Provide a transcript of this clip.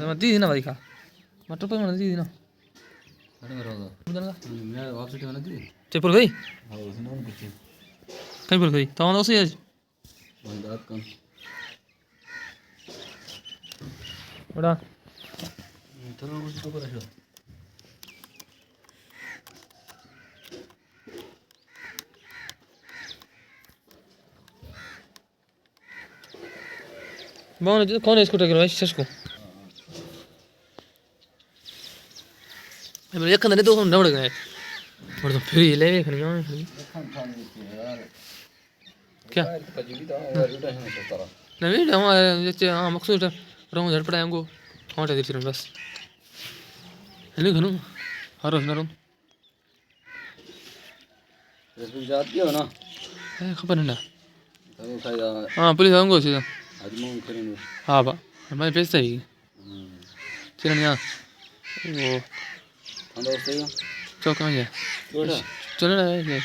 मैं दी ना भाई खा मटर पर मैंने दी ना अरे मेरा होगा मैं वापस उठे ना दी चेपुर गई हाँ उसने उन कुछ कहीं पर गई तो उसे आज बंदात कौन बड़ा थोड़ा कुछ तो कर रहा बावन कौन है स्कूटर गिरा शश को अब एक अंदर तो हम दौड़ गए और तो फिर ये ले खन गया क्या नहीं हमारे जैसे हाँ मकसूद रंग झड़ पड़ा हमको हमारे दिल से बस है नहीं खनू हर रोज ना रूम रेस्टोरेंट जाती हो ना खबर नहीं ना तो खाया हाँ पुलिस आऊँगा उसी का आज मैं करेंगे हाँ बा हमारे पैसे ही चलो यहाँ वो अंदर से चौक में जा छोटा चलो ना